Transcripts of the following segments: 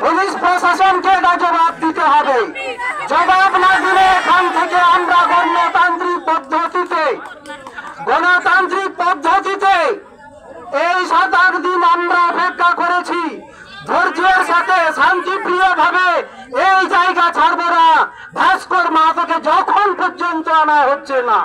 Police প্রশাসনকে জবাব দিতে হবে। জবাব না দিলে এখান থেকে আমরা 7-8 দিন আমরা অপেক্ষা করেছি, ধৈর্যের সাথে শান্তিপ্রিয় ভাবে এই জায়গা ছাড়বো না ভাস্কর মাহাতোকে যখন পর্যন্ত আনা হচ্ছে না।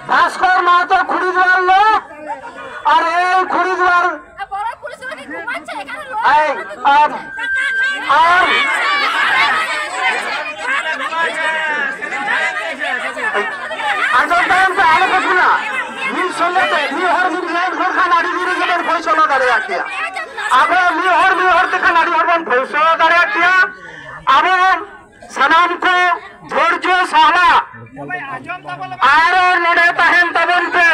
ভাস্কর মাহাতো খুড়িদুয়ার লোক, আর এই খুড়িদুয়ার सानाम को धैर्य सहला और नोडे तहन तबन पे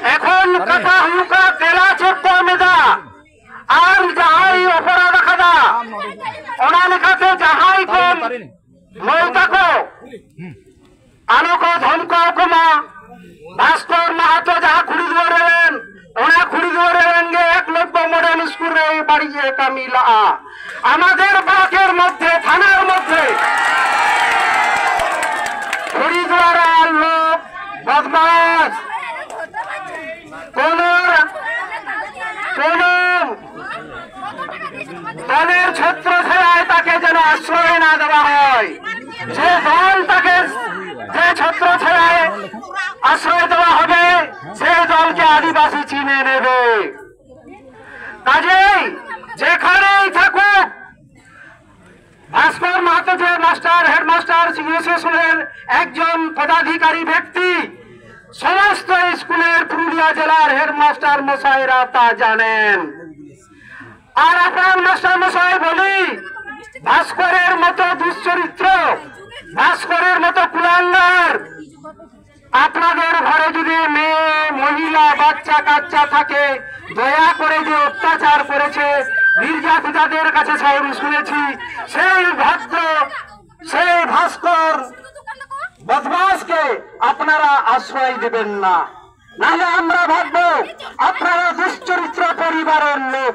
এখন কথা হুকা তেলা চক্ক মেদা আর যাহাই অপরাধ খাদা ওনা লেখাতে যাহাই কোন মৌতাকো আলোকো ধমকাও কমা ভাস্কর মাহাতো যাহা খুড়ি দুয়ারেন ওনা খুড়ি দুয়ারেঙ্গে 190 মডেল স্কুলে বাড়িয়ে কামিলা আমাদের ব্লকের মধ্যে থানার মধ্যে খুড়ি দুয়ারার লোক বদমাশ দলের ছত্র ছায়ায় তাকে যেন আশ্রয় না দেওয়া হয়, যে দল তাকে যে ছত্র ছায়ায় আশ্রয় দেওয়া হবে সেই দলকে আদিবাসী চিনে নেবে। কাজেই যেখানেই থাকুক ভাস্কর মাহাতো যে মাস্টার হেডমাস্টার সিংহেশ্বরের একজন পদাধিকারী ব্যক্তি, সমস্ত স্কুলের পুরুলিয়া জেলার হেডমাস্টার মশাইরা তা জানেন। আর আপনার মাস্টার মশাই বলি, ভাস্করের মতো দুশ্চরিত্র, ভাস্করের মতো কুলাঙ্গার আপনাদের ঘরে যদি মেয়ে মহিলা বাচ্চা কাচ্চা থাকে, দয়া করে যে অত্যাচার করেছে নির্যাতিতাদের কাছে সব শুনেছি, সেই ভদ্র সেই ভাস্কর বদমাশকে আপনারা আশ্রয় দেবেন না, নাহলে আমরা ভাববো আপনারা দুশ্চরিত্র পরিবারের লোক।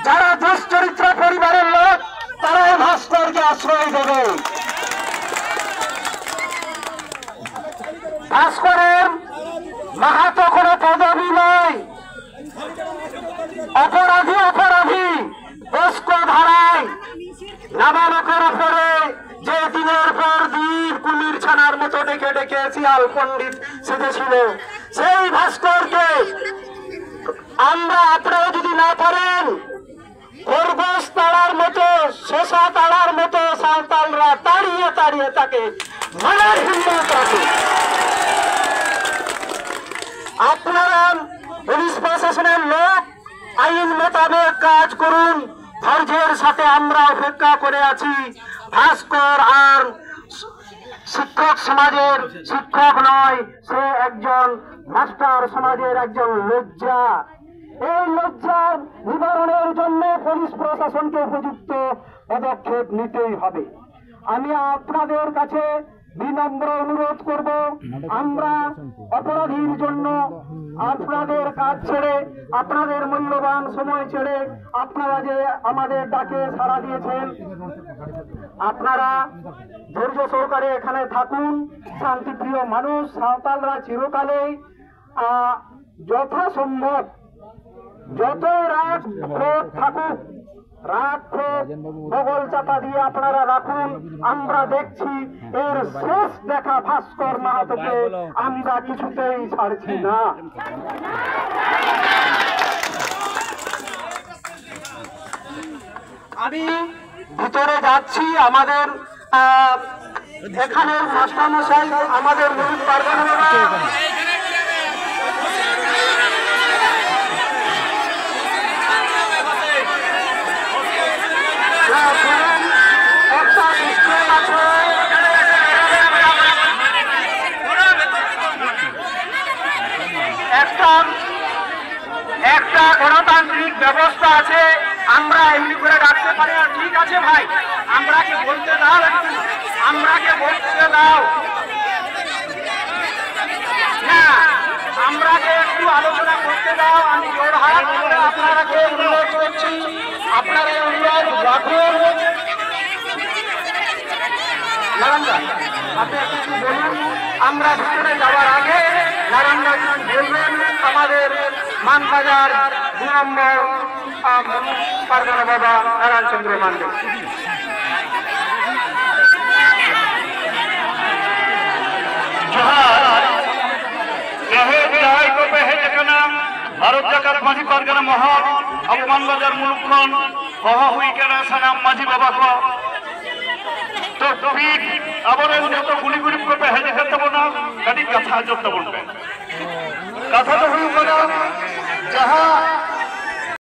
যারা দুশ্চরিত্র পরিবারের লোক তারাই ভাস্করকে আশ্রয় দেবে। ভাস্করের মাহাতো কোনো পদবী নয়, অপরাধী দোষকো ধারায় নাবালকের উপরে যে দিনের পর দিন কুমির ছানার মতো ডেকে ডেকে শিয়াল পণ্ডিত সেজেছিল, সেই ভাস্করকে আমরা আপনারা যদি না পারেন খরগোশ তাড়ার মতো শোষা তাড়ার মতো সাঁওতালরা তাড়িয়ে তাড়িয়ে তাকে মারার হিম্মত রাখে। আপনারা পুলিশ প্রশাসনের লোক আইন মোতাবেক কাজ করুন, ধৈর্যের সাথে আমরা অপেক্ষা করে আছি। ভাস্কর আর শিক্ষক সমাজের শিক্ষক নয়, সে একজন মাস্টার সমাজের একজন লজ্জা। এই লজ্জার নিবারণের জন্য পুলিশ প্রশাসনকে উপযুক্ত পদক্ষেপ নিতেই হবে। আমি আপনাদের কাছে বিনম্র অনুরোধ করব, আমরা অপরাধীর জন্য আপনাদের কাজ ছেড়ে আপনাদের মূল্যবান সময় ছেড়ে আপনারা যে আমাদের ডাকে সাড়া দিয়েছেন, আপনারা ধৈর্য সহকারে এখানে থাকুন। শান্তিপ্রিয় মানুষ সাঁওতালরা চিরকালেই যথাসম্ভব যত রাগ ক্রোধ থাকুক, রাগ ক্রোধ বগল চাপা দিয়ে আপনারা রাখুন। আমরা দেখছি এর শেষ দেখা ভাস্কর মাহাতোকে আমরা কিছুতেই ছাড়ছি না। আমি ভিতরে যাচ্ছি, আমাদের এখানের মাস্টারমশাই আমাদের মূল পারবেন না। একটা গণতান্ত্রিক ব্যবস্থা আছে, আমরা এমনি করে রাখতে পারি না। ঠিক আছে ভাই, আমরাকে বলতে দাও, আমরাকে বলতে দাও, হ্যাঁ আমরাকে একটু আলোচনা করতে দাও। আমি জোড়হাত করে আপনারাকে অনুরোধ করছি, আপনারা অনুরোধ রাখুন। আপনি কিছু বলুন। আমরা ভিতরে যাওয়ার আগে নারায়ণগঞ্জ বলবেন আমাদের মানবাজার 2 নম্বর পারগানা বাবা নারায়ণ চন্দ্র মান্ডে। ভারত জাকাত মাঝি পারগানা মহল অপমান বাজার মুলুক্ষণ হওয়া হুই কেনা সানাম মাঝি বাবা को तो ठीक আবরেন যত গুলি গুলি को पहले करते बना कभी कथा जो तब उनपे कथा तो हुई बना जहां